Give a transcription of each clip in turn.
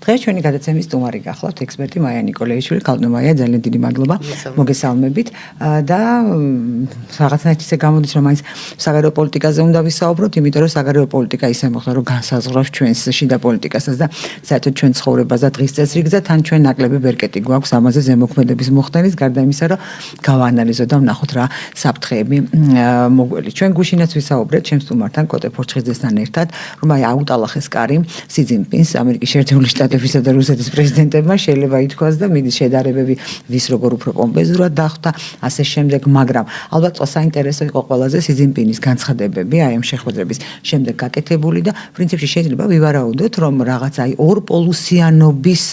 დღეს ჩვენი გადაცემის სტუმარი გახლავთ ექსპერტი მაია ნიკოლეიშვილი. ქალბატონო მაია, ძალიან დიდი მადლობა მოგესალმებით და რაღაცნაირად ისე გამოდის რომ მაინც საგარეო პოლიტიკაზე უნდა ვისაუბროთ, იმიტომ რომ საგარეო პოლიტიკა ისე მოხდა რომ განსაზღვრავს ჩვენს შიდა პოლიტიკასაც და საერთოდ ჩვენ ცხოვრებას და დღის წესრიგს და თან ჩვენ ნაკლები ბერკეტი გვაქვს ამაზე ზემოქმედების მოხდენის, გარდა იმისა რომ გავაანალიზოთ და ვნახოთ რა საფრთხეები მოგველი. ჩვენ გუშინაც ვისაუბრეთ ჩემს სტუმართან კოტე ფორჩხიძესთან ერთად, რომ აი აუტალახეს კარი სი ძინპინს ამერიკის შეერთებული შტატებისა და რუსეთის პრეზიდენტებმა შეიძლება ითქვას და მიდის შედარებები ვის როგორ უფრო პომპეზურად დახვდა ასე შემდეგ, მაგრამ ალბათ საინტერესო იყო ყველაზე სი ძინპინის განცხადებები აი ამ შეხვედრების შემდეგ გაკეთებული და პრინციპში შეიძლება ვივარაუდოთ რომ რაღაც აი ორპოლუსიანობის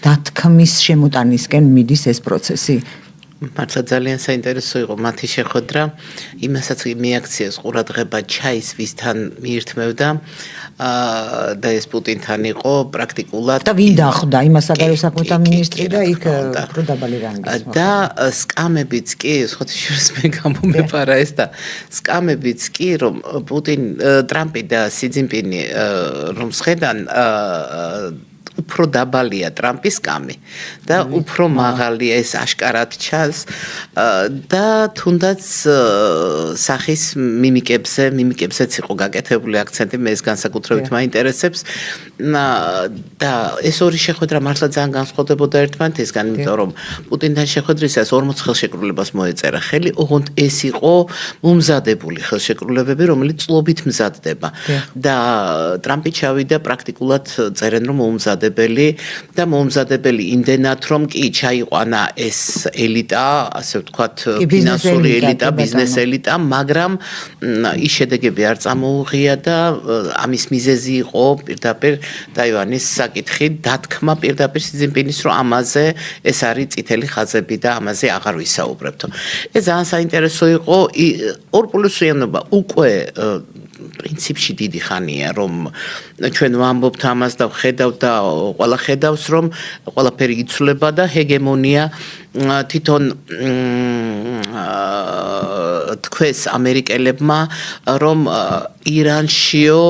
დათქმის შემოტანისკენ მიდის ეს პროცესი. მართლა ძალიან საინტერესო იყო მათი შეხვედრა, იმასაც მიაქციეს ყურადღება ჩაის ვისთან მიირთმევდა და ეს პუტინთან იყო პრაქტიკულად და ვინ დახვდა იმას საგარეო საქმეთა მინისტრი და იქ უფრო დაბალი რანგის და სკამებიც კი ხოთიშვილს მე გამომეპარა ეს და სკამებიც კი რომ ტრამპი და სი ძინპინი რომ შედან უფრო დაბალია ტრამპის სკამი და უფრო მაღალია ეს აშკარად ჩანს და თუნდაც სახის მიმიკებზეც იყო გაკეთებული აქცენტი, მე ეს განსაკუთრებით მაინტერესებს და ეს ორი შეხვედრა მართლა ძალიან განსხვავდებოდა ერთმანეთისგან, იმიტომ რომ პუტინთან შეხვედრისას 40 ხელშეკრულებას მოეწერა ხელი, ოღონდ ეს იყო მომზადებული ხელშეკრულებები, რომელიც წლობით მზადდება და ტრამპი ჩავიდა პრაქტიკულად წერენ რომ და მომზადებელი იმდენად რომ კი ჩაიყვანა ეს ელიტა, ასე ვთქვათ, ფინანსური ელიტა, ბიზნეს ელიტა, მაგრამ ის შედეგები არ წამოუღია და ამის მიზეზი იყო პირდაპირ ტაივანის საკითხი, დათქმა პირდაპირ სი ძინპინის რომ ამაზე ეს არის წითელი ხაზები და ამაზე აღარ ვისაუბრებთო. ეს ძალიან საინტერესო იყო, ორპოლუსიანობა უკვე პრინციპში დიდი ხანია რომ ჩვენ ვამბობთ ამას და ვხედავთ და ყველა ხედავს რომ ყველაფერი იცვლება და ჰეგემონია თვითონ თქვეს ამერიკელებმა რომ ირანშიო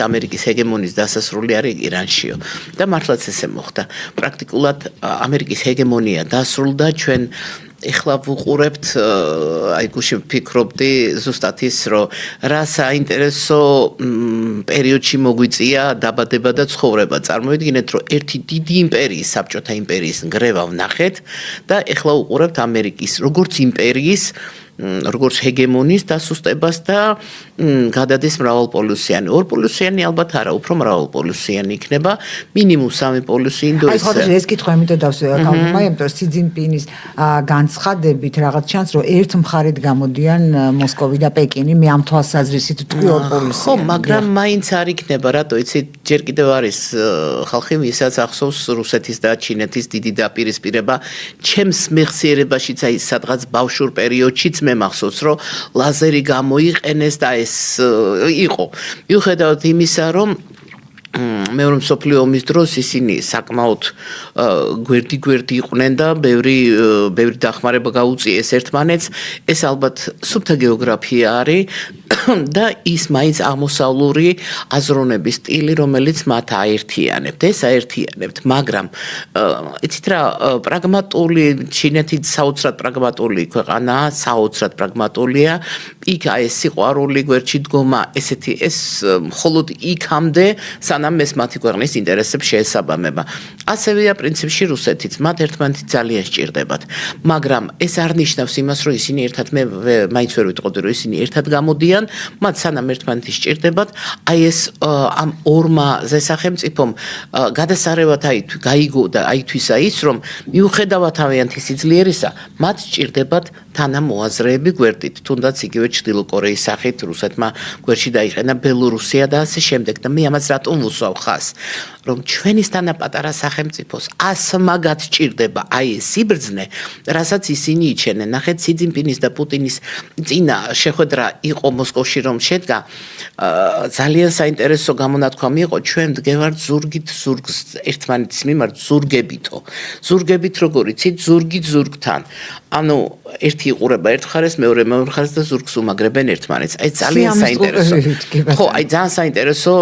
ამერიკის ჰეგემონის დასასრული არის ირანშიო და მართლაც ესე მოხდა. პრაქტიკულად ამერიკის ჰეგემონია დასრულდა, ჩვენ ეხლა ვუყურებთ აი გუშინ ვფიქრობდი ზუსტად ის რომ რა საინტერესო პერიოდში მოგვიწია დაბადება და ცხოვრება. წარმოვიდგინეთ რომ ერთი დიდი იმპერიის, საბჭოთა იმპერიის ნგრევა ვნახეთ და ეხლა ვუყურებთ ამერიკის როგორც იმპერიის როგორც ჰეგემონის დასუსტებას და გადადის მრავალპოლუსიანი. ორპოლუსიანი ალბათ არა, უფრო მრავალპოლუსიანი იქნება, მინიმუმ 3 პოლუსი ინდოეთის. აი ხოთი ეს კითხვა იმიტომ დავსვია, იმიტომ სი ძინპინის განცხადებით რაღაც ჩანს რომ ერთ მხარედ გამოდიან მოსკოვი და პეკინი, მე ამ თვალსაზრისით თქვი ორპოლუსიანი. ხო, მაგრამ მაინც არ იქნება, რატო იცი, ჯერ კიდევ არის ხალხი, ვისაც ახსოვს რუსეთის და ჩინეთის დიდი დაპირისპირება, ჩემს მეხსიერებაშიც აი სადღაც ბავშვურ პერიოდშიც მე მახსოვს რომ ლაზერი გამოიყენეს და ეს იყო. მიუხედავად იმისა რომ მეორე მსოფლიო ომის დროს ისინი საკმაოდ გვერდი იყვნენ და ბევრი დახმარება გაუწიეს ერთმანეთს, ეს ალბათ სუფთა გეოგრაფია არის და ის მაინც აღმოსავლური აზროვნების სტილი, რომელიც მათ აერთიანებთ, მაგრამ იცით რა, პრაგმატული ჩინეთი საოცრად პრაგმატული ქვეყანაა, საოცრად პრაგმატულია, იქ ეს სიყვარული, გვერდში დგომა, ესეთი ეს მხოლოდ იქამდე სანამ ეს მათი ქვეყნის ინტერესებს შეესაბამება. ასევეა პრინციპში რუსეთიც, მათ ერთმანეთი ძალიან სჭირდებათ, მაგრამ ეს არ ნიშნავს იმას, რომ ისინი ერთად მე მაინც ვერ ვიტყოდი, რომ ისინი ერთად გამოდიან, მათ სანამ ერთმანეთი სჭირდებათ, აი ეს ამ ორმა ზესახელმწიფომ გადასარევად გაიგო და აითვისა ის, რომ მიუხედავად თავიანთი სიძლიერისა, მათ სჭირდებათ თანამოაზრეები გვერდით, თუნდაც იგივე ჩრდილო კორეის სახით რუსეთმა გვერდში დაიყენა ბელორუსია და ასე შემდეგ და მე ამას რატომ ვუსვავ ხას, რომ ჩვენისთანა პატარა სახელმწიფოს ასმაგად სჭირდება აი ეს სიბრძნე, რასაც ისინი იჩენენ. ნახეთ, სი ძინპინის და პუტინის წინა შეხვედრა იყო მოსკოვში რომ შედგა, ძალიან საინტერესო გამონათქვამი იყო, ჩვენ ვდგევართ ზურგით ზურგს ერთმანეთის მიმართ, ზურგებით როგორ იცით, ზურგით ზურგთან. ანუ ერთი ერთი იყურება ერთ მხარეს, მეორე მხარეს და ზურგს უმაგრებენ ერთმანეთს. აი ძალიან საინტერესო. ხო, აი ძალიან საინტერესო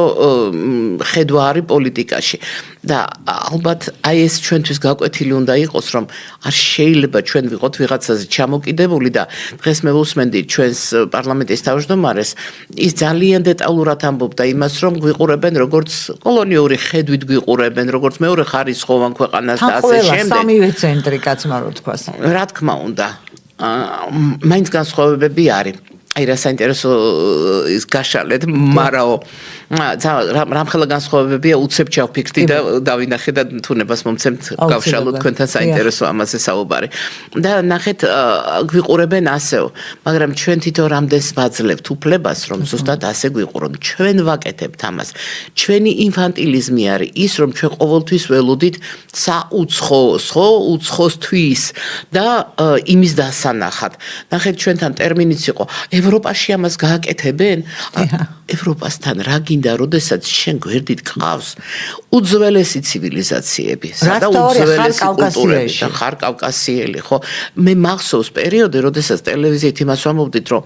ხედვა არის პოლიტიკაში. და ალბათ აი ეს ჩვენთვის გაკვეთილი უნდა იყოს, რომ არ შეიძლება ჩვენ ვიყოთ ვიღაცაზე ჩამოკიდებული და დღეს მე ვუსმენდი ჩვენს პარლამენტის თავმჯდომარეს, ის ძალიან დეტალურად ამბობდა იმას, რომ გვიყურებენ როგორც კოლონიური ხედვით გვიყურებენ, როგორც მეორე ხარისხოვან ქვეყანას და ასე შემდეგ. სამივე ცენტრი კაცმა რო თქვას. რა თქმა უნდა, მაინც განსხვავებები არის. აი რა საინტერესო ის გაშალეთ, მარაო რამხელა განსხვავებებია, უცებ ჩავფიქრდი და დავინახე და თუნებას მომცემთ გავშალოთ თქვენთან საინტერესო ამაზე საუბარი. და ნახეთ, გვიყურებენ ასეო, მაგრამ ჩვენ თვითონ რამდენს ვაძლევთ უფლებას, რომ ზუსტად ასე გვიყურონ. ჩვენ ვაკეთებთ ამას. ჩვენი ინფანტილიზმი არის ის, რომ ჩვენ ყოველთვის ველოდით საუცხოოს, ხო, უცხოსთვის და იმის დასანახად. ნახეთ, ჩვენთან ტერმინიც იყო ევროპაში ამას გააკეთებენ? ევროპასთან რა გინდა, როდესაც შენ გვერდით ყავს უძველესი ცივილიზაციები, სადა უძველესი კულტურები და ხარ კავკასიელი, ხო? მე მახსოვს პერიოდი, როდესაც ტელევიზიით იმას ვამბობდით, რომ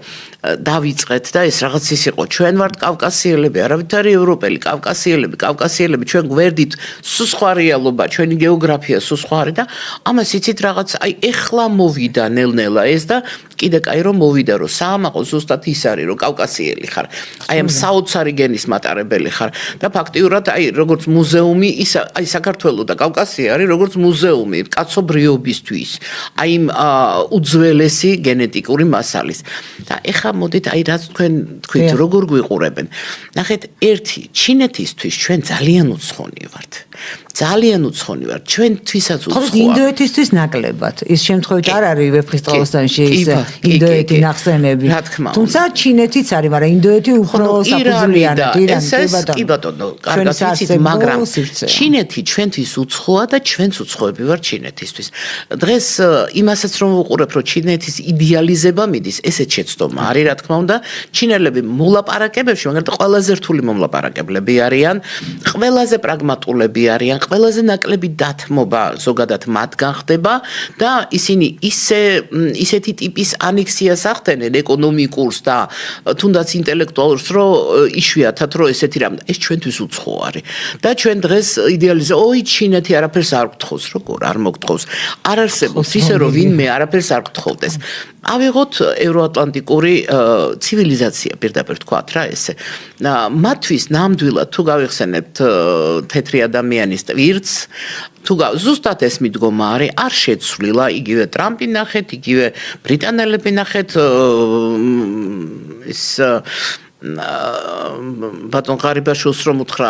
დავიწყეთ და ეს რაღაც ის იყო, ჩვენ ვართ კავკასიელები, არავით არის ევროპელი, კავკასიელები, ჩვენ გვერდით სხვა რეალობა, ჩვენი გეოგრაფია სხვა არის და ამას იცით რაღაც, აი ეხლა მოვიდა ნელ-ნელა ეს და კიდე კაი რომ მოვიდა, რომ საამაყო ზუსტად ის არის, რომ კავკასიელი ხარ. აი ამ საოცარი გენის მატარებელი ხარ და ფაქტიურად აი როგორც მუზეუმი, ის აი საქართველო და კავკასია არის როგორც მუზეუმი კაცობრიობისთვის. აი იმ უძველესი გენეტიკური მასალის. და ეხლა მოდით აი რაც თქვენ თქვით, როგორ გვიყურებენ. ნახეთ, ერთი ჩინეთისთვის ჩვენ ძალიან უცხონი ვართ. ძალიან უცხონი ვართ. ჩვენთვისაც უცხოა. ინდოეთისთვის ნაკლებად. ის შემთხვევით არ არის ვეფხისტყაოსანში ის ინდოეთი ნახსენები. თუმცა ჩინეთიც არის, მაგრამ ინდოეთი უფრო საფუძვლიანად. კი ბატონო, კარგად ვიცით, მაგრამ ჩინეთი ჩვენთვის უცხოა და ჩვენც უცხოები ვართ ჩინეთისთვის. დღეს იმასაც რომ ვუყურებ, რომ ჩინეთის იდეალიზება მიდის, ესეც შეცდომა არის, რა თქმა უნდა. ჩინელები მოლაპარაკებებში, მაგალითად, ყველაზე რთული მომლაპარაკებლები არიან, ყველაზე პრაგმატულები არიან, ყველაზე ნაკლები დათმობა ზოგადად მათგან ხდება და ისინი ისეთი ტიპის ანექსიას ახდენენ ეკონომიკურს და თუნდაც ინტელექტუალურს, რომ იშვიათად რომ ესეთი რამ ეს ჩვენთვის უცხო არის. და ჩვენ დღეს იდეალიზოი ჩინეთი არაფერს არ გთხოვს, როგორ არ მოგთხოვს. არ არსებობს ისე რომ ვინმე არაფერს არ გთხოვდეს. ავიღოთ ევროატლანტიკური ცივილიზაცია, პირდაპირ თქვათ რა ესე. მათთვის ნამდვილად თუ გავიხსენებთ თეთრი ადამიანის ვირთს, თუ ზუსტად ეს მიდგომა არის, არ შეცვლილა, იგივე ტრამპი ნახეთ, იგივე ბრიტანელები ნახეთ, ის ბატონ ღარიბაშვილს რომ უთხრა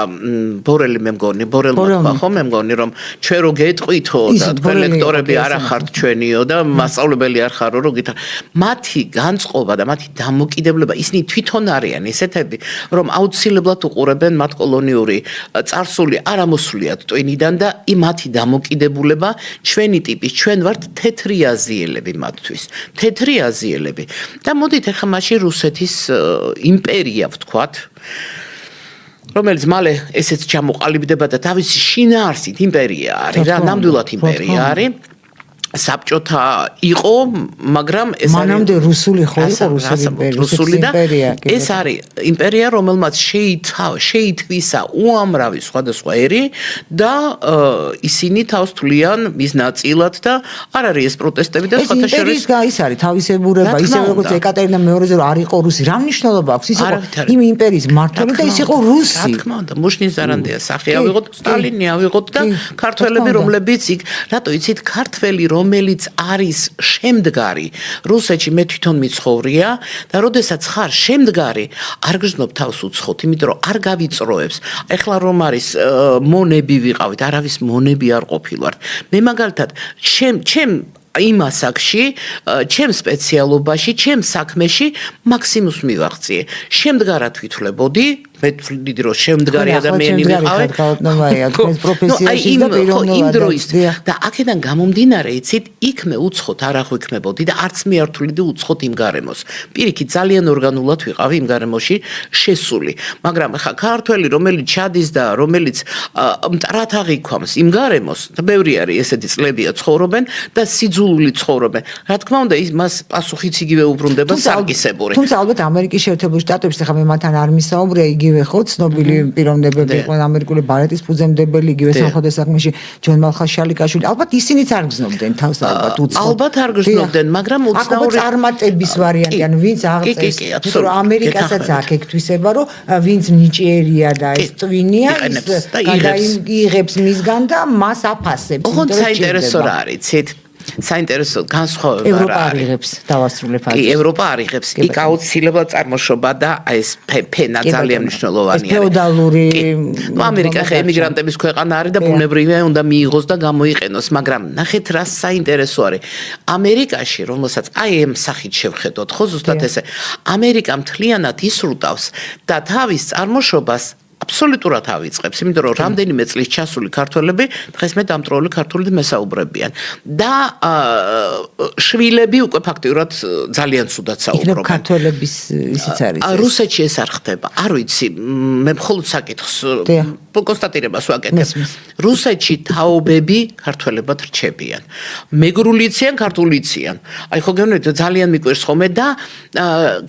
ბორელი მე მგონი, ბორელმა ხო მე მგონი რომ ჩვენ რო გეტყვითო და თქვენ ლექტორები არ ახართ ჩვენიო და მასწავლებელი არ ხარო რო გითხრა მათი განწყობა და მათი დამოკიდებულება ისინი თვითონ არიან ისეთები რომ აუცილებლად უყურებენ მათ კოლონიური წარსული არ ამოსულიათ ტვინიდან და მათი დამოკიდებულება ჩვენი ტიპის ჩვენ ვართ თეთრი აზიელები მათთვის თეთრი აზიელები და მოდით ახლა მაშინ რუსეთის იმპერია ვთქვათ რომელიც მალე ესეც ჩამოყალიბდება და თავისი შინაარსით იმპერია არის რა ნამდვილად იმპერია არის საბჭოთა იყო, მაგრამ ეს არის მანამდე რუსული ხო იყო რუსული და ეს არის იმპერია, რომელმაც შეითვისა უამრავი სხვადასხვა ერი და ისინი თავს თვლიან მის ნაწილად და არ არის ეს პროტესტები და სხვათა შორის ის არის თავისებურება, ისე როგორც ეკატერინე მეორეზე რომ არ იყო რუსი, რა მნიშვნელობა აქვს? ის იყო იმ იმპერიის მმართველი და ის იყო რუსი. რა თქმა უნდა, მუშნის ზარანდია სახე ავიღოთ, სტალინი ავიღოთ და ქართველები რომლებიც იქ, რატო იცით, ქართველი რომელიც არის შემდგარი რუსეთში მე თვითონ მიცხოვრია და როდესაც ხარ შემდგარი არ გრძნობ თავს უცხოთ იმიტომ რომ არ გავიწროებს ეხლა რომ არის მონები ვიყავით არავის მონები არ ყოფილვართ მე მაგალითად ჩემ იმ ასაკში, ჩემ სპეციალობაში, ჩემ საქმეში მაქსიმუმს მივაღწიე. შემდგარად ვითვლებოდი მე ვთვლი რომ შემდგარი ადამიანი ვიყავი. პროფესიაში და იმ დროისთვის და აქედან გამომდინარე, იცით, იქ მე უცხოთ არ აღვიქმებოდი და არც მე არ ვთვლიდი უცხოთ იმ გარემოს. პირიქით ძალიან ორგანულად ვიყავი იმ გარემოში შესული. მაგრამ ხა ქართველი რომელიც ჩადის და რომელიც მტრად აღიქვამს იმ გარემოს, და ბევრი არის ესეთი წლებია ცხოვრობენ და სიძულული ცხოვრობენ. რა თქმა უნდა, მას პასუხიც იგივე უბრუნდება სარგისებური. თუმცა ალბათ ამერიკის შეერთებული შტატებში ხა მე მათთან არ მისაუბრე, იგივე ხო ცნობილი პიროვნებები იყვნენ ამერიკული ბალეტის ფუძემდებელი, იგივე სამხედრო საქმეში ჯონ მალხაშალიკაშვილი. ალბათ ისინიც არ გრძნობდნენ თავს ალბათ უცხო. ალბათ არ გრძნობდნენ, მაგრამ უცნაური წარმატების ვარიანტი, ან ვინც აღწევს, რომ ამერიკასაც აქვს ეკთვისება, რომ ვინც ნიჭიერია და ეს ტვინია, იღებს მისგან და მას აფასებს. ოღონდ საინტერესო რა არის, ცით? საინტერესო განსხვავება რა ევროპა არიღებს დავასრულებ კი ევროპა არიღებს იქ აუცილებლად წარმოშობა და ეს ფენა ძალიან მნიშვნელოვანია ფეოდალური ამერიკა ხე ემიგრანტების ქვეყანა არის და ბუნებრივია უნდა მიიღოს და გამოიყენოს მაგრამ ნახეთ რა საინტერესო არის ამერიკაში რომელსაც აი ამ სახით შევხედოთ ხო ზუსტად ესე ამერიკა მთლიანად ისრუტავს და თავის წარმოშობას აბსოლუტურად ავიწყებს, იმიტომ რომ რამდენიმე წლის ჩასული ქართველები დღეს მე დამტრეული ქართულით მესაუბრებიან და შვილები უკვე ფაქტიურად ძალიან ცუდად საუბრობენ. ქართველების ისიც არის. რუსეთში ეს არ ხდება. არ ვიცი, მე მხოლოდ საკითხს კონსტატირებას ვაკეთებ. რუსეთში თაობები ქართველებად რჩებიან. მეგრულიციან, ქართულიციან. აი ხო გეუბნებით ძალიან მიყვარს ხოლმე და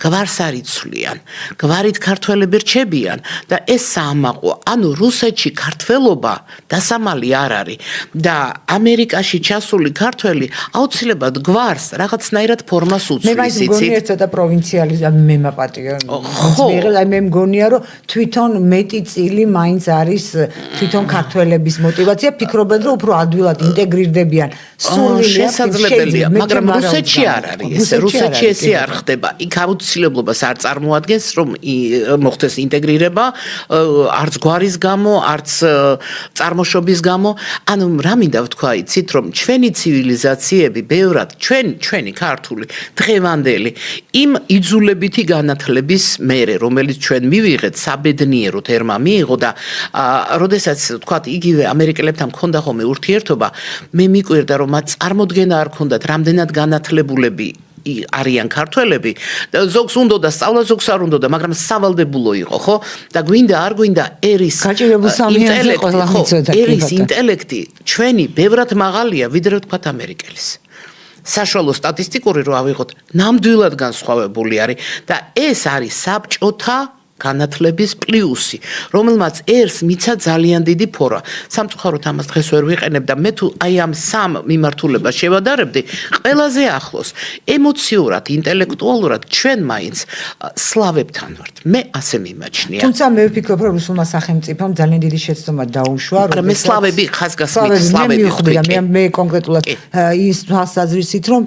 გვარს არ იცვლიან. გვარით ქართველები რჩებიან და ეს ამაყო ანუ რუსეთში ქართველობა დასამალი არ არის და ამერიკაში ჩასული ქართველი აუცილებლად გვარს რაღაცნაირად ფორმას უცვლის იცით მე მგონია ცოტა პროვინციალიზმი მე მაპატიო აი მე მგონია რომ თვითონ მეტი წილი მაინც არის თვითონ ქართველების мотиваცია ფიქრობენ რომ უფრო ადვილად ინტეგრირდებიან სულილი შესაძლებელია მაგრამ რუსეთში არ არის ეს რუსეთში ესე არ ხდება იქ აუცილებლობას არ წარმოადგენს რომ მოხდეს ინტეგრირება არც გვარის გამო, არც წარმოშობის გამო, ანუ რა მინდა ვთქვა, იცით, რომ ჩვენი ცივილიზაციები, ბევრად, ჩვენი ქართული, დღევანდელი, იმ იძულებითი განათლების მერე, რომელიც ჩვენ მივიღეთ, საბედნიერო თერმა მიიღო და როდესაც ვთქვათ, იგივე ამერიკელებთან მქონდა ხოლმე ურთიერთობა, მე მიკვირდა, რომ მათ წარმოდგენა არ ქონდათ, რამდენად განათლებულები არიან ქართველები და ზოგს უნდა და სწავლა ზოგს არ უნდა მაგრამ სავალდებულო იყო ხო და გვინდა არ გვინდა ერის ინტელექტი ჩვენი ბევრად მაღალია ვიდრე ვთქვათ ამერიკელის საშუალო სტატისტიკური რო ავიღოთ ნამდვილად განსხვავებული არის და ეს არის საბჭოთა განათლების პლუსი, რომელმაც ერს მიცა ძალიან დიდი ფორა. სამწუხაროდ ამას დღეს ვერ ვიყენებ და მე თუ აი ამ სამ მიმართულებას შევადარებდი, ყველაზე ახლოს ემოციურად, ინტელექტუალურად ჩვენ მაინც სლავებთან ვართ. მე ასე მიმაჩნია. თუმცა მე ვფიქრობ, რომ რუსულმა სახელმწიფომ ძალიან დიდი შეცდომა დაუშვა, რომ მე სლავები ხაზგასმით სლავები ხვდი. მე კონკრეტულად ის თვალსაზრისით, რომ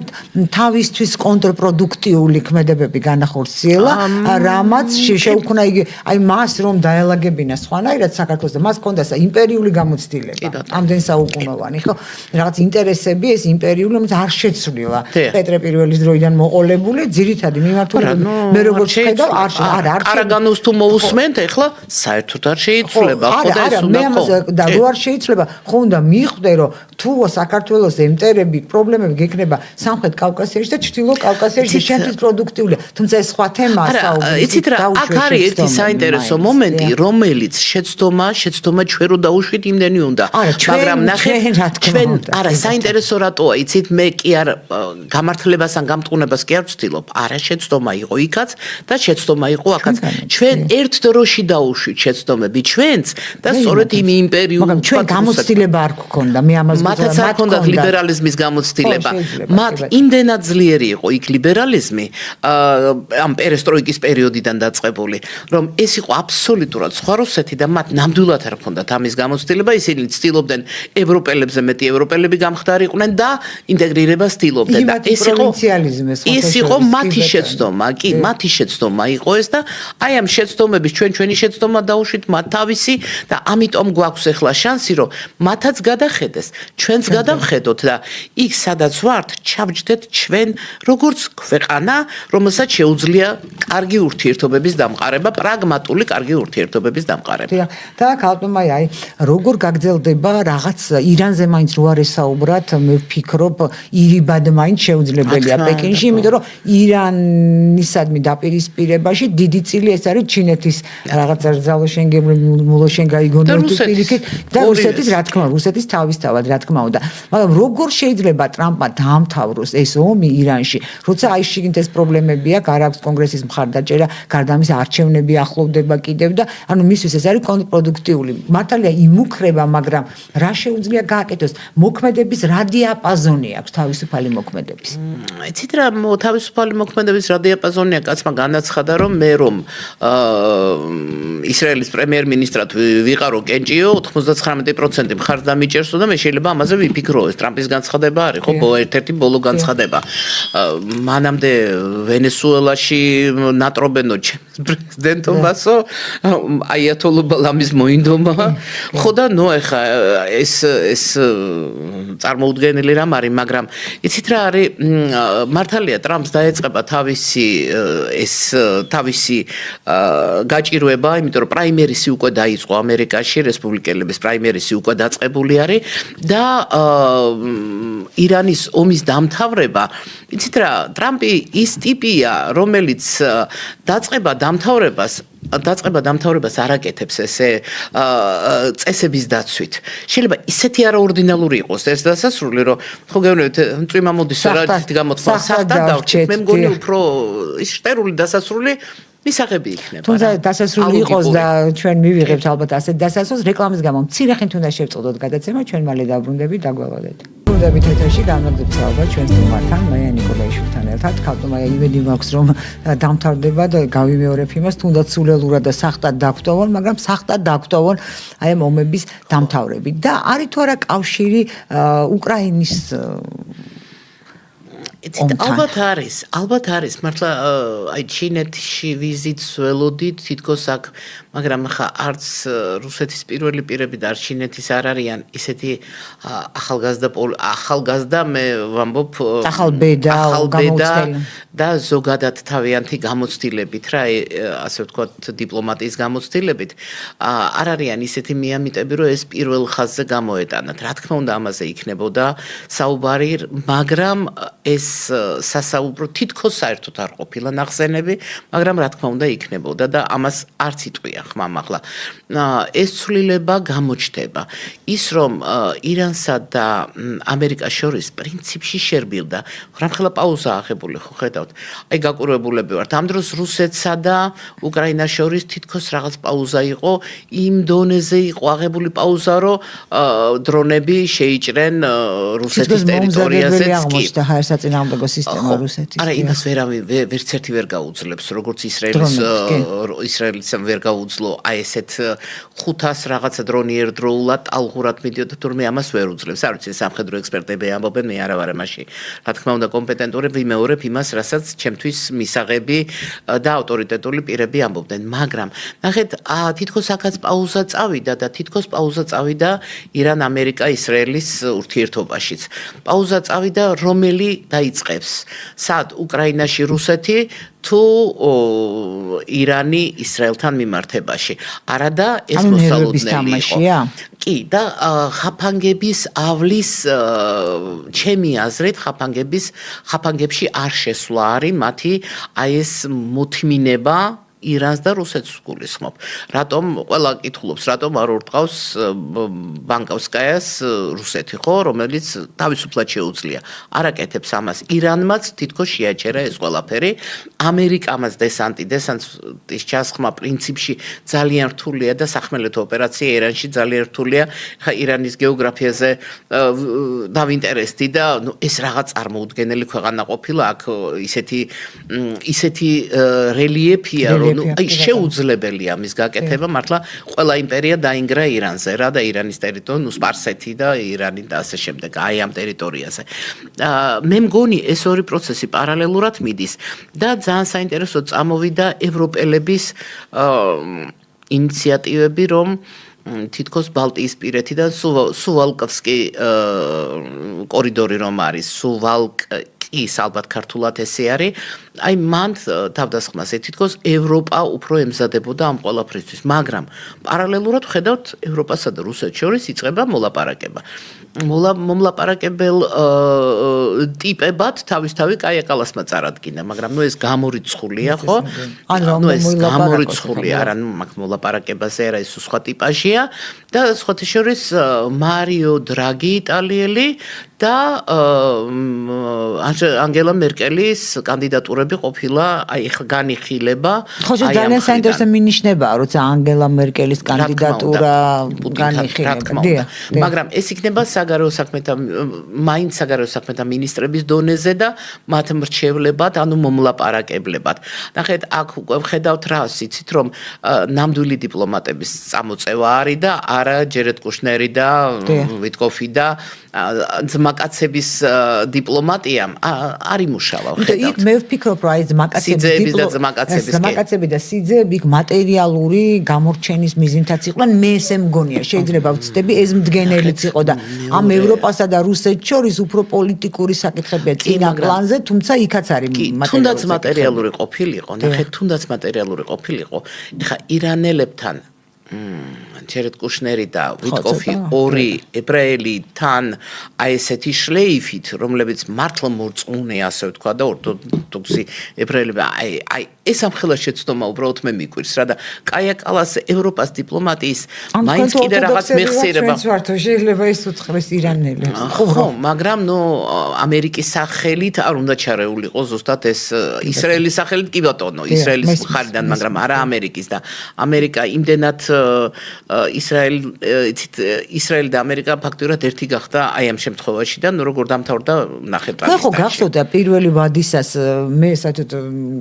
თავისთვის კონტრპროდუქტიული ქმედებები განახორციელა, რამაც შეუქმნა აი მას რომ დაელაგებინა სხვანაირად საქართველოს და მას ჰქონდა იმპერიული გამოცდილება ამდენ საუკუნოვანი ხო რაღაც ინტერესები ეს იმპერიული რომელიც არ შეცვლილა პეტრე პირველის დროიდან მოყოლებული ძირითადი მიმართულება მე როგორც ხედავ არ არაგანოს თუ მოусმენთ ეხლა საერთოდ არ შეიცვლება ხო და ეს უნდა ხო და რო არ შეიცვლება ხო უნდა მიხვდე რომ თუ საქართველოს ემტერები პრობლემები გექნება სამხრეთ კავკასიაში და ჩრდილო კავკასიაში შენთვის პროდუქტიულია თუმცა ეს სხვა თემაა საუბარი იცით რა აქ არის ერთი საინტერესო მომენტი რომელიც შეცდომა ჩვენ რო დაუშვით იმდენი უნდა მაგრამ ნახეთ ჩვენ არა საინტერესო რატოა იცით მე კი არ გამართლებას ან გამტყუნებას კი არ ვცდილობ არა შეცდომა იყო იქაც და შეცდომა იყო აქაც ჩვენ ერთ დროში დაუშვით შეცდომები ჩვენც და სწორედ იმ იმპერიულ მაგრამ ჩვენ გამოცდილება არ გქონდა მე ამას მათაც არ ქონდა ლიბერალიზმის გამოცდილება მათ იმდენად ძლიერი იყო იქ ლიბერალიზმი ამ პერესტროიკის პერიოდიდან დაწყებული რომ ეს იყო აბსოლუტურად სხვა რუსეთი და მათ ნამდვილად არ ქონდათ ამის გამოცდილება ისინი ცდილობდნენ ევროპელებზე მეტი ევროპელები გამხდარიყვნენ და ინტეგრირებას ცდილობდნენ და ეს იყო მათი შეცდომა კი მათი შეცდომა იყო ეს და აი ამ შეცდომების ჩვენი შეცდომა დაუშვით მათ თავისი და ამიტომ გვაქვს ახლა შანსი რომ მათაც გადახედეს ჩვენც გადავხედოთ და იქ სადაც ვართ ჩავჯდეთ ჩვენ როგორც ქვეყანა რომელსაც შეუძლია კარგი ურთიერთობების დამყარება იქნება პრაგმატული კარგი ურთიერთობების დამყარება. და ქალბატონმა აი როგორ გაგრძელდება რაღაც ირანზე მაინც რო არ ესაუბრათ მე ვფიქრობ ირიბად მაინც შეუძლებელია პეკინში იმიტომ რომ ირანისადმი დაპირისპირებაში დიდი წილი ეს არის ჩინეთის რაღაც ზალოშენგებული მულოშენგაიგონდა თუ პირიქით და რუსეთის რა თქმა უნდა რუსეთის თავისთავად რა თქმა უნდა მაგრამ როგორ შეიძლება ტრამპმა დაამთავროს ეს ომი ირანში როცა აი შიგნით ეს პრობლემები აქვს არ აქვს კონგრესის მხარდაჭერა გარდა ამისა არჩევნები ახლოვდება კიდევ და ანუ მისთვის ეს არის კონტრპროდუქტიული მართალია იმუქრება მაგრამ რა შეუძლია გააკეთოს მოქმედების რა დიაპაზონი აქვს თავისუფალი მოქმედების იცით რა თავისუფალი მოქმედების რა დიაპაზონია კაცმა განაცხადა რომ მე რომ ისრაელის პრემიერ-მინისტრად ვიყარო კენჭიო 99% მხარს დამიჭერსო და მე შეიძლება ამაზე ვიფიქრო ეს ტრამპის განცხადება არის ხო ერთ-ერთი ბოლო განცხადება მანამდე ვენესუელაში ნატრობენო პრეზიდენტობასო აიათოლობა ლამის მოინდომა ხო და ნუ ეხა ეს წარმოუდგენელი რამ არის მაგრამ იცით რა არის მართალია ტრამპს დაეწყება თავისი გაჭირვება იმიტომ რომ პრაიმერისი უკვე დაიწყო ამერიკაში რესპუბლიკელების პრაიმერისი უკვე დაწყებული არის და ირანის ომის დამთავრება იცით რა ტრამპი ის ტიპია რომელიც დაწყება დამთავრებას არ აკეთებს ესე წესების დაცვით. შეიძლება ისეთი არაორდინალური იყოს ეს დასასრული, რომ ხო გეუბნებით, წვიმა მოდის რა გამოთქვა სახტად დავჭით. მე მგონი უფრო ის შტერული დასასრული მისაღები იქნება. თუმცა დასასრული იყოს და ჩვენ მივიღებთ ალბათ ასეთ დასასრულს რეკლამის გამო. მცირე ხნით უნდა შევწოდოთ გადაცემა, ჩვენ მალე დაბრუნდებით, დაგველოდეთ. დაბრუნდებით ეთერში განმარტებით საუბარ ჩვენს სტუმართან, მაია ნიკოლაიშვილთან ერთად. ქალბატონმა იმედი მაქვს, რომ დამთავრდება და გავიმეორებ იმას, თუნდაც სულელურად და სახტად დაგვტოვონ, მაგრამ სახტად დაგვტოვონ აი ამ ომების დამთავრებით. და არის თუ არა კავშირი უკრაინის ალბათ არის მართლა აი ჩინეთში ვიზიტს ველოდით თითქოს აქ მაგრამ ხა არც რუსეთის პირველი პირები და არც ჩინეთის არ არიან ისეთი ახალგაზრდა მე ვამბობ ახალბედა და ზოგადად თავიანთი გამოცდილებით რა ასე ვთქვათ დიპლომატიის გამოცდილებით არ არიან ისეთი მიამიტები რომ ეს პირველ ხაზზე გამოეტანათ რა თქმა უნდა ამაზე იქნებოდა საუბარი მაგრამ ეს სასაუბრო თითქოს საერთოდ არ ყოფილა ნახსენები, მაგრამ რა თქმა უნდა იქნებოდა და ამას არც იტყვია ხმამ ახლა. ეს ცვლილება გამოჩნდება. ის რომ ირანსა და ამერიკას შორის პრინციპში შერბილდა, რამხელა პაუზა აღებული ხო ხედავთ. აი გაკურებულები ვართ. ამ დროს რუსეთსა და უკრაინას შორის თითქოს რაღაც პაუზა იყო, იმ დონეზე იყო აღებული პაუზა, რომ დრონები შეიჭრენ რუსეთის ტერიტორიაზე კი. სამბეგო სისტემა რუსეთის. არა, იმას ვერც ერთი ვერ გაუძლებს, როგორც ისრაელის ვერ გაუძლო აი ესეთ 500 რაღაცა დრონი ერთდროულად ალღურად მიდიოდა, თურმე ამას ვერ უძლებს. არ ვიცი, სამხედრო ექსპერტები ამბობენ, მე არა ვარ ამაში. რა თქმა უნდა, კომპეტენტურები ვიმეორებ იმას, რასაც ჩემთვის მისაღები და ავტორიტეტული პირები ამბობდნენ, მაგრამ ნახეთ, თითქოს აქაც პაუზა წავიდა და თითქოს პაუზა წავიდა ირან-ამერიკა-ისრაელის ურთიერთობაშიც. პაუზა წავიდა რომელი დაიწყებს სად უკრაინაში რუსეთი თუ ირანი ისრაელთან მიმართებაში არადა ეს მოსალოდნელი იყო კი და ხაფანგების ავლის ჩემი აზრით ხაფანგებში არ შესვლა არის მათი აი ეს მოთმინება ირანს და რუსეთს გულისხმობ. რატომ ყველა კითხულობს, რატომ არ ურტყავს ბანკოვსკაიას რუსეთი ხო, რომელიც თავისუფლად შეუძლია. არ აკეთებს ამას. ირანმაც თითქოს შეაჩერა ეს ყველაფერი. ამერიკამაც დესანტის ჩასხმა პრინციპში ძალიან რთულია და სახმელეთო ოპერაცია ირანში ძალიან რთულია. ხა ირანის გეოგრაფიაზე დავინტერესდი და ეს რაღაც წარმოუდგენელი ქვეყანა ყოფილა აქ ისეთი რელიეფია რომ შეუძლებელია მის გაკეთება მართლა ყველა იმპერია დაინგრა ირანზე რა და ირანის ტერიტორია სპარსეთი და ირანი და ასე შემდეგ აი ამ ტერიტორიაზე მე მგონი ეს ორი პროცესი პარალელურად მიდის და ძალიან საინტერესო წამოვიდა ევროპელების ინიციატივები რომ თითქოს ბალტიისპირეთიდან სუვალკოვსკი კორიდორი რომ არის სუვალკის ალბათ ქართულად ესე არის აი მან თავდასხმას თითქოს ევროპა უფრო ემზადებოდა ამ ყველაფრისთვის, მაგრამ პარალელურად ხედავთ ევროპასა და რუსეთს შორის იწყება მოლაპარაკება. მომლაპარაკებელ ტიპებად თავისთავი კაია კალასმა წარადგინა, მაგრამ ეს გამორიცხულია, ხო? ეს გამორიცხულია, არა, მაგ მოლაპარაკებაზე არა, ეს სხვა ტიპაჟია და სხვათა შორის მარიო დრაგი იტალიელი და ანგელა მერკელის კანდიდატურები ყოფილა, აი ხა განიხილება. ხო, ძალიან საინტერესო მინიშნებაა, როცა ანგელა მერკელის კანდიდატურა განიხილება. მაგრამ ეს იქნება საგარეო საქმეთა მინისტრების დონეზე და მათ მრჩევლებად, ანუ მომლაპარაკებლებად. ნახეთ, აქ უკვე ვხედავთ რას, იცით რომ ნამდვილი დიპლომატების წამოწევა არის და არა ჯერედ კუშნერი და ვიტკოფი და ძმაკაცების დიპლომატიამ არ იმუშავა, ვხედავთ. იქ მე ვფიქრობ, რომ აი ძმაკაცები და სიძეები მატერიალური გამორჩენის მიზნითაც იყვნენ, მე ესე მგონია, შეიძლება ვცდები, ეს მდგენელიც იყო და ამ ევროპასა და რუსეთს შორის უფრო პოლიტიკური საკითხებია წინა პლანზე, თუმცა იქაც არის მატერიალური. თუნდაც მატერიალური ყოფილიყო, ნახეთ, თუნდაც მატერიალური ყოფილიყო. ეხა ირანელებთან ჯერედ კუშნერი და ვიტკოფი ორი ებრაელი თან აი ესეთი შლეიფით, რომლებიც მართლა მორწმუნე, ასე ვთქვა და ორთოდოქსი ებრაელები, აი ეს ამხელა შეცდომა უბრალოდ მე მიკვირს რა და კაია კალას ევროპას დიპლომატიის მაინც კიდე რაღაც მეხსიერება. შეიძლება ის უთხრეს ირანელებს. ხო, მაგრამ ნუ ამერიკის სახელით არ უნდა ჩარეულიყო ზუსტად ეს ისრაელის სახელით კი ბატონო, ისრაელის მხარიდან, მაგრამ არა ამერიკის და ამერიკა იმდენად ისრაელი და ამერიკა ფაქტურად ერთი გახდა აი ამ შემთხვევაში და როგორ დამთავრდა ნახეთ პაკისტანში. ხო, გახსოვდა პირველი ვადისას მე საერთოდ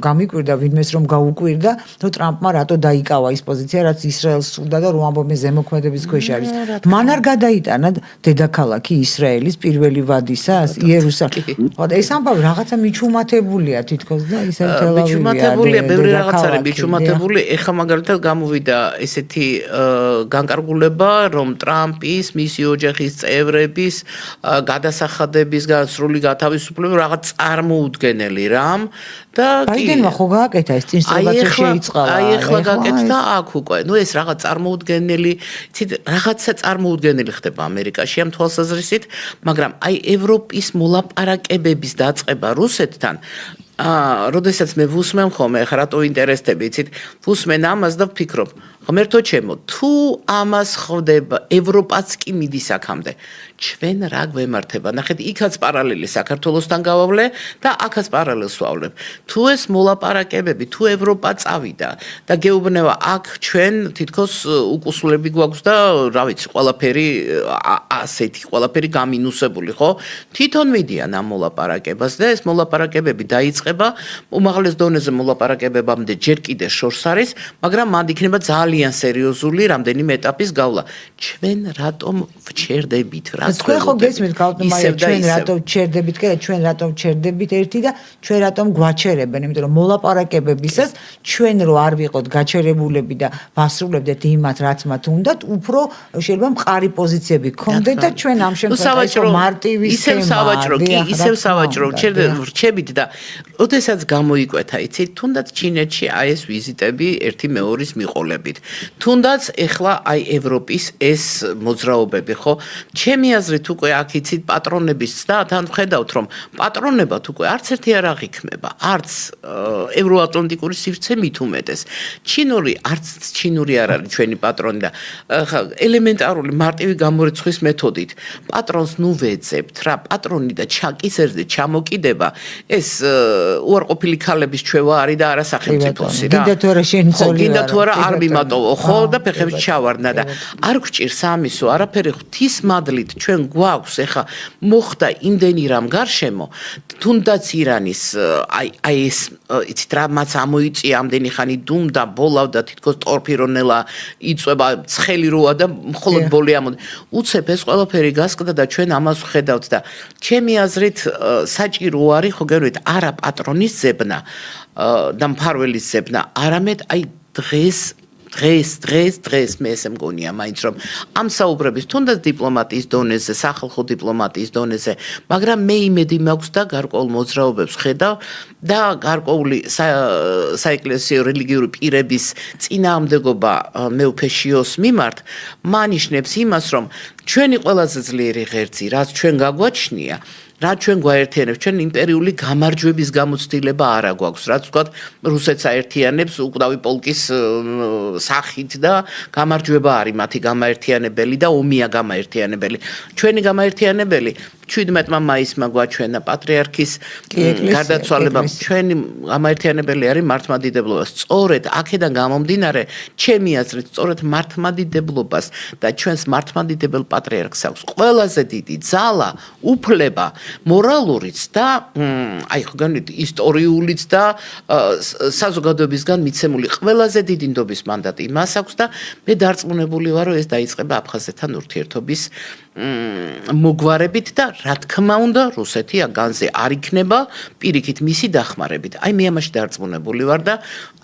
გამიკვირდა ვინმეს რომ გაუკვირდა, რომ ტრამპმა რატო დაიკავა ის პოზიცია, რაც ისრაელს სურდა და რომ ამბობენ ზემოქმედების ქვეშ არის. მან არ გადაიტანა დედაქალაქი ისრაელის პირველი ვადისას იერუსალიმი. ხო, ეს ამბავი რაღაცა მიჩუმათებულია თითქოს და ისე თელავივია. მიჩუმათებულია, ბევრი რაღაც არის მიჩუმათებული. ეხა მაგალითად გამოვიდა ესეთი განკარგულება, რომ ტრამპის, მისი ოჯახის წევრების გადასახადების სრული გათავისუფლება რაღაც წარმოუდგენელი რამ და ბაიდენმა ხო გააკეთა ეს წინსწრებაც შეიწყალა. აი ეხლა გააკეთა აქ უკვე. ნუ ეს რაღაც წარმოუდგენელი, იცით, რაღაცა წარმოუდგენელი ხდება ამერიკაში ამ თვალსაზრისით, მაგრამ აი ევროპის მოლაპარაკებების დაწყება რუსეთთან როდესაც მე ვუსმენ ხოლმე, ხა რატო ინტერესდები, იცით, ვუსმენ ამას და ვფიქრობ, ღმერთო ჩემო, თუ ამას ხვდება, ევროპაც კი მიდის აქამდე. ჩვენ რა გვემართება? ნახეთ, იქაც პარალელი საქართველოსთან გავავლე და აქაც პარალელს ვავლებ. თუ ეს მოლაპარაკებები, თუ ევროპა წავიდა და გეუბნება, აქ ჩვენ თითქოს უკუსულები გვაქვს და რა ვიცი, ყველაფერი ასეთი, ყველაფერი გამინუსებული, ხო? თვითონ მიდიან ამ მოლაპარაკებას და ეს მოლაპარაკებები დაიწყება, უმაღლეს დონეზე მოლაპარაკებებამდე ჯერ კიდე შორს არის, მაგრამ მანდ იქნება ძალიან სერიოზული რამდენიმე ეტაპის გავლა. ჩვენ რატომ ვჩერდებით? თქვენ ხო გესმით გალტმაია, ჩვენ რატომ ვჩერდებით, კიდე ჩვენ რატომ ვჩერდებით ერთი და ჩვენ რატომ გვაჩერებენ, იმიტომ რომ მოლაპარაკებებისას ჩვენ რო არ ვიყოთ გაჩერებულები და ვასრულებდეთ იმათ, რაც მათ უნდათ, უფრო შეიძლება მყარი პოზიციები გქონდეთ და ჩვენ ამ შემთხვევაში მარტივი ისევ სავაჭრო რჩებით და როდესაც გამოიკვეთა, იცით, თუნდაც ჩინეთში აი ეს ვიზიტები ერთი მეორის მიყოლებით. თუნდაც ეხლა აი ევროპის ეს მოძრაობები, ხო? ჩემი აზრით უკვე აქ იცით პატრონების და თან ვხედავთ რომ პატრონებად უკვე არც ერთი არ აღიქმება, არც ევროატლანტიკური სივრცე მით უმეტეს. არც ჩინური არ არის ჩვენი პატრონი და ელემენტარული მარტივი გამორიცხვის მეთოდით პატრონს ნუ ვეძებთ რა, პატრონი და ჩაკისერზე ჩამოკიდება ეს უარყოფილი ქალების ჩვევა არის და არა სახელმწიფოსი რა. გინდა თუ არა შენი წოლი. გინდა თუ არა არ მიმატოვო, ხო და ფეხებით ჩავარდნა და არ გვჭირს ამისო, არაფერი ღვთის მადლით ჩვენ გვაქვს ეხა მოხდა იმდენი რამ გარშემო, თუნდაც ირანის აი ეს იცით რა მას ამოიწია ამდენი ხანი დუმდა, ბოლავდა, თითქოს ტორპირონელა იწვება, ცხელი როა და მხოლოდ ბოლი ამოდი. უცებ ეს ყველაფერი გასკდა და ჩვენ ამას ვხედავთ და ჩემი აზრით საჭირო არის ხო გერვით არა პატრონის ზებნა და მფარველის ზებნა, არამედ აი დღეს დღეს მე ესე მგონია მაინც რომ ამ საუბრების თუნდაც დიპლომატიის დონეზე, სახალხო დიპლომატიის დონეზე, მაგრამ მე იმედი მაქვს და გარკვეულ მოძრაობებს ხედავ და გარკვეული საეკლესიო რელიგიური პირების წინააღმდეგობა მეუფეშიოს მიმართ მანიშნებს იმას, რომ ჩვენი ყველაზე ძლიერი ღერძი, რაც ჩვენ გაგვაჩნია, რაც ჩვენ გვაერთიანებს, ჩვენ იმპერიული გამარჯვების გამოცდილება არ აქვს, რაც ვთქვათ, რუსეთს აერთიანებს უკვდავი პოლკის სახით და გამარჯვება არის მათი გამაერთიანებელი და ომია გამაერთიანებელი. ჩვენი გამაერთიანებელი 17 მაისმა გვაჩვენა პატრიარქის გარდაცვალება. ჩვენი გამაერთიანებელი არის მართლმადიდებლობა. სწორედ აქედან გამომდინარე, ჩემი აზრით, სწორედ მართლმადიდებლობას და ჩვენს მართლმადიდებელ პატრიარქს აქვს ყველაზე დიდი ძალა, უფლება, მორალურიც და აი ხო განვით ისტორიულიც და საზოგადოებისგან მიცემული ყველაზე დიდი ნდობის მანდატი მას აქვს და მე დარწმუნებული ვარ, რომ ეს დაიწყება აფხაზეთთან ურთიერთობის მოგვარებით და რა თქმა უნდა რუსეთი აგანზე არ იქნება პირიქით მისი დახმარებით. აი მე ამაში დარწმუნებული ვარ და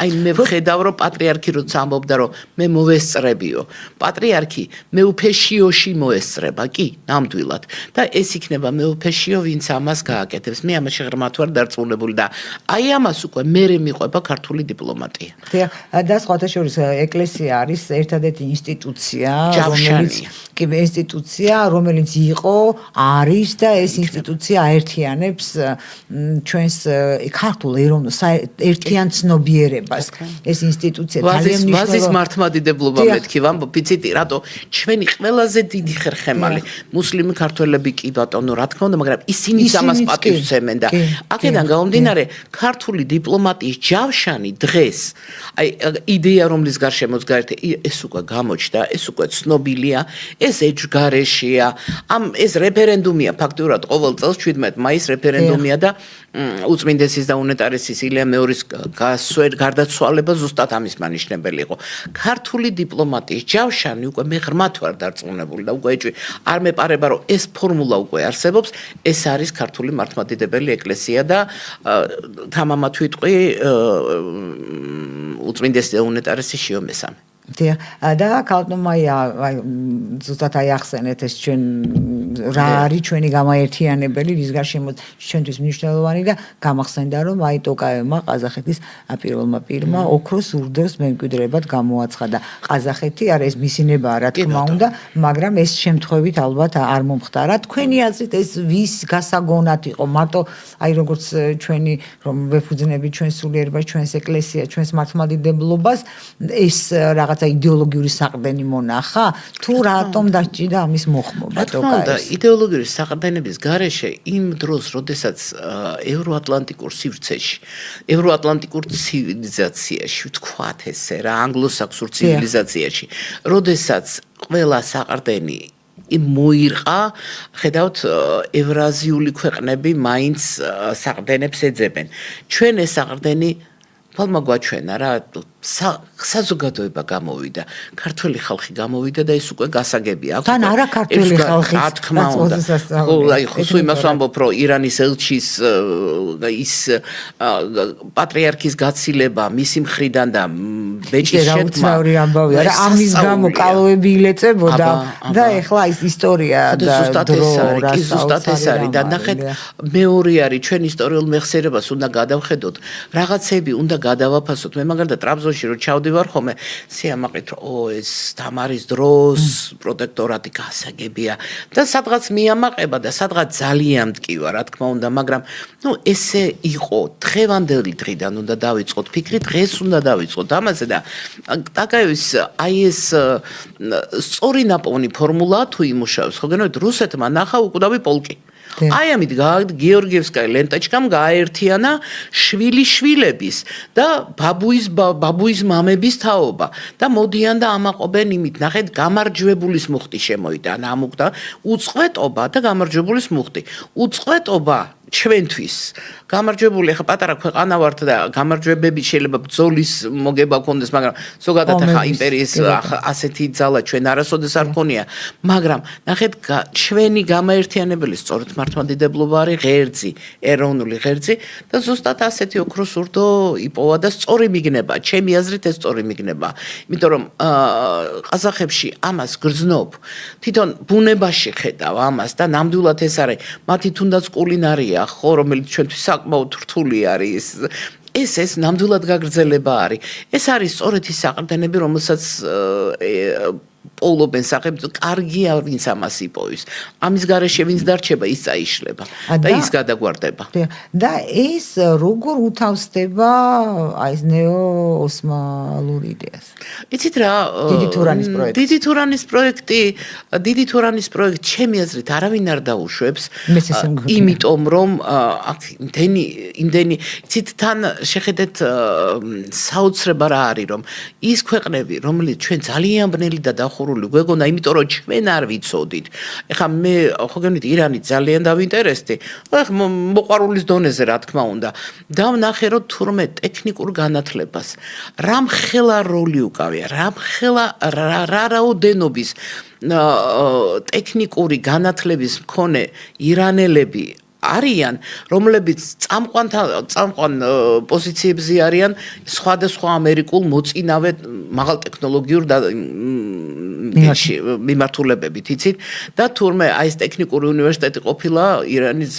აი მე ვხედავ რომ პატრიარქი როცა ამბობდა რომ მე მოვესწრებიო. პატრიარქი მეუფეშიოში მოესწრება, კი, ნამდვილად. და ეს იქნება მეუფეშიო, ვინც ამას გააკეთებს. მე ამაში ღრმად ვარ დარწმუნებული და აი ამას უკვე მერე მიყვება ქართული დიპლომატია. და სხვათა შორის ეკლესია არის ერთადერთი ინსტიტუცია, რომელიც იყო, არის და ეს ინსტიტუცია აერთიანებს ჩვენს ქართულ ეროვნულ ერთიან ცნობიერებას. ეს ინსტიტუცია ძალიან მნიშვნელოვანია. ვაზის მართლმადიდებლობა მეთქი ვამბობ, იცით რატო? ჩვენი ყველაზე დიდი ხერხემალი მუსლიმი ქართველები კი ბატონო, რა თქმა უნდა, მაგრამ ისინიც ამას პატივს ცემენ და აქედან გამომდინარე, ქართული დიპლომატიის ჯავშანი დღეს, აი იდეა რომლის გარშემოც გაერთე, ეს უკვე გამოჩნდა, ეს უკვე ცნობილია, ეს ეჯგარეშია. ეს რეფერენდუმია ფაქტურად ყოველ წელს 17 მაისს რეფერენდუმია და უწმინდესის და უნეტარესის ილია მეორის გარდაცვალება ზუსტად ამის მანიშნებელი იყო. ქართული დიპლომატიის ჯავშანი უკვე მე ღრმად ვარ დარწმუნებული და უკვე ეჭვი არ მეპარება რომ ეს ფორმულა უკვე არსებობს, ეს არის ქართული მართლმადიდებელი ეკლესია და თამამად ვიტყვი უწმინდესი და უნეტარესი შიო მესამე. და ქალტომაია ზუსტად ახსენეთ ეს ჩვენ რა არის ჩვენი გამაერთიანებელი, რის გარშემო ჩვენთვის მნიშვნელოვანი და გამახსენდა რომ აი ტოკაევმა ყაზახეთის პირველმა პირმა ოქროს ურდოს მემკვიდრეებად გამოაცხადა. ყაზახეთი არა ეს მისი ნება რა თქმა უნდა, მაგრამ ეს შემთხვევით ალბათ არ მომხდარა. თქვენი აზრით ეს ვის გასაგონად იყო? მარტო აი როგორც ჩვენი რომ ვეფუძნებით ჩვენს სულიერებას, ჩვენს ეკლესიას, ჩვენს მართლმადიდებლობას ეს რაღაც იდეოლოგიური საყრდენი მონახა თუ რატომ დაჭირდა ამის მოხმობა ტოკაევს? იდეოლოგიური საყრდენების გარეშე იმ დროს, როდესაც ევროატლანტიკურ სივრცეში, ევროატლანტიკურ ცივილიზაციაში, ვთქვათ ესე რა, ანგლოსაქსურ ცივილიზაციაში, როდესაც ყველა საყრდენი მოირყა, ხედავთ ევრაზიული ქვეყნები მაინც საყრდენებს ეძებენ. ჩვენ ეს საყრდენი ფალმა გვაჩვენა რა საზოგადოება გამოვიდა, ქართველი ხალხი გამოვიდა და ეს უკვე გასაგებია. თან არა ქართველი ხალხი, რა თქმა უნდა. აი ხო იმას ვამბობ, რომ ირანის ელჩის ის პატრიარქის გაცილება მისი მხრიდან და ბეჭის შეთმა უცნაური ამბავია რა, ამის გამო კალოები ილეწებოდა და ეხლა ის ისტორია და ზუსტად ეს არის და ნახეთ მეორე არის ჩვენ ისტორიულ მეხსიერებას უნდა გადავხედოთ, რაღაცები უნდა გადავაფასოთ. მე მაგალითად ტრაბზონში რო ჩავდივარ ხოლმე, სიამაყით რომ ეს თამარის დროს პროტექტორატი გასაგებია და სადღაც მიამაყება და სადღაც ძალიან მткиვა, რა თქმა უნდა, მაგრამ ესე იყო დღევანდელი დღიდან უნდა დავიწყოთ ფიქრი, დღეს უნდა დავიწყოთ ამაზე და ტაკაევის აი ეს სწორი ნაპოვნი ფორმულა თუ იმუშავებს, ხო გენოეთ რუსეთმა ნახა უკვდავი პოლკი. აი ამით გეორგიევსკაი ლენტაჩკამ გააერთიანა შვილიშვილების და ბაბუის მამების თაობა და მოდიან და ამაყობენ იმით, ნახეთ გამარჯვებულის მუხტი შემოიტანა, ამუხტა უწყვეტობა და გამარჯვებულის მუხტი. უწყვეტობა ჩვენთვის გამარჯვებული ხა პატარა ქვეყანა ვართ და გამარჯვებები შეიძლება ბრძოლის მოგება გქონდეს, მაგრამ ზოგადად ხა იმპერიის ასეთი ძალა ჩვენ არასოდეს არ ქონია, მაგრამ ნახეთ ჩვენი გამაერთიანებელი სწორედ მართლმადიდებლობა არის ღერძი, ეროვნული ღერძი და ზუსტად ასეთი ოქროს ურდო იპოვა და სწორი მიგნება, ჩემი აზრით ეს სწორი მიგნება, იმიტომ რომ ყაზახებში ამას გრძნობ, თვითონ ბუნებაში ხედავ ამას და ნამდვილად ეს არის, მათი თუნდაც კულინარია, ხო, რომელიც ჩვენთვის საკმაოდ რთული არის. ეს ნამდვილად გაგრძელება არის. ეს არის სწორედ ის საყრდენები, რომელსაც პოულობენ სახელმწიფო, კარგია ვინც ამას იპოვის. ამის გარეშე ვინც დარჩება, ის წაიშლება და ის გადაგვარდება. და ეს როგორ უთავსდება აი ეს ნეო-ოსმალურ იდეას? იცით რა, დიდი თურანის პროექტი, ჩემი აზრით, არავინ არ დაუშვებს, იმიტომ რომ აქ იმდენი, იცით, თან შეხედეთ საოცრება რა არის, რომ ის ქვეყნები, რომელიც ჩვენ ძალიან ბნელი და ხურული გვეგონა, იმიტომ რომ ჩვენ არ ვიცოდით. ეხლა მე ხო გეუბნით ირანი ძალიან დავინტერესდი. ეხლა მოყვარულის დონეზე რა თქმა უნდა. დავნახე რომ თურმე ტექნიკურ განათლებას რამხელა როლი უკავია, რამხელა რა რაოდენობის ტექნიკური განათლების მქონე ირანელები არიან, რომლებიც წამყვან პოზიციებზე არიან სხვადასხვა ამერიკულ მოწინავე მაღალ ტექნოლოგიურ მიმართულებებით, იცით? და თურმე აი ეს ტექნიკური უნივერსიტეტი ყოფილა ირანის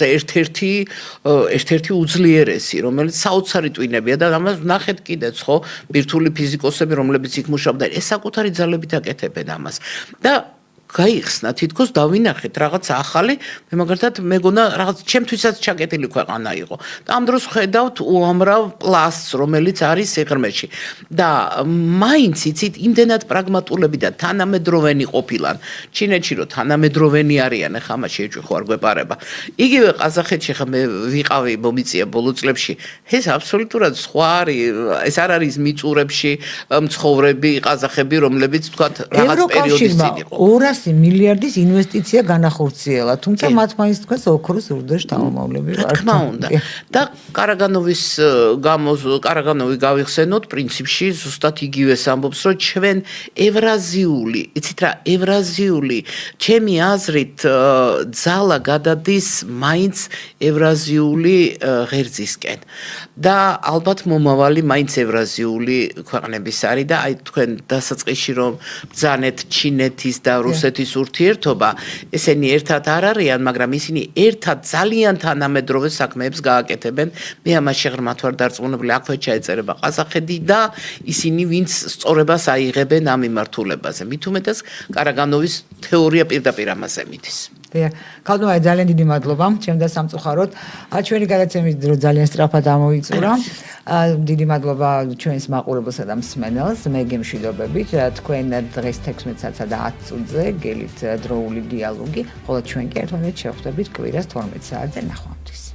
ერთ-ერთი უძლიერესი, რომელიც საოცარი ტვინებია და ამას ნახეთ კიდეც, ხო, ბირთვული ფიზიკოსები, რომლებიც იქ მუშაობდნენ, ეს საკუთარი ძალებით აკეთებენ ამას. და გაიხსნა თითქოს დავინახეთ რაღაც ახალი, მე მაგალითად მეგონა რაღაც ჩემთვისაც ჩაკეტილი ქვეყანა იყო. და ამ დროს ხედავთ უამრავ პლასტს, რომელიც არის სიღრმეში. და მაინც იცით, იმდენად პრაგმატულები და თანამედროვენი ყოფილან. ჩინეთში რო თანამედროვენი არიან, ახლა ამაში ეჭვი არ გვეპარება. იგივე ყაზახეთში ხა მე ვიყავი მომიწია ბოლო წლებში. ეს აბსოლუტურად სხვა არის, ეს არ არის მიწურებში მცხოვრები ყაზახები, რომლებიც თქვათ რაღაც პერიოდის წინ იყო. 200 მილიარდის ინვესტიცია განახორციელა, თუმცა მათ მაინც თქვენს ოქროს ურდოში თავმოვლები რა თქმა უნდა. და კარაგანოვი გავიხსენოთ, პრინციპში ზუსტად იგივეს ამბობს, რომ ჩვენ ევრაზიული, იცით რა, ევრაზიული, ჩემი აზრით ძალა გადადის მაინც ევრაზიული ღერძისკენ. და ალბათ მომავალი მაინც ევრაზიული ქვეყნების არის და აი თქვენ დასაწყისში რომ ბრძანეთ ჩინეთის და რუსეთის ურთიერთობა, ესენი ერთად არ არიან, მაგრამ ისინი ერთად ძალიან თანამედროვე საქმეებს გააკეთებენ. მე ამაში ღრმად ვარ დარწმუნებული, აქვე ჩაეწერება ყაზახეთი და ისინი ვინც სწორებას აიღებენ ამ მიმართულებაზე. მით უმეტეს კარაგანოვის თეორია პირდაპირ ამაზე მიდის. ქალბატონო, ძალიან დიდი მადლობა ჩემ და სამწუხაროდ. ჩვენი გადაცემის დრო ძალიან სწრაფად ამოიწურა. დიდი მადლობა ჩვენს მაყურებელსა და მსმენელს. მე გემშვიდობებით. თქვენ დღეს 16-სა და 10 წუთზე გელით დროული დიალოგი, ხოლო ჩვენ კი ერთმანეთს შევხვდებით კვირას 12 საათზე ნახვამდის.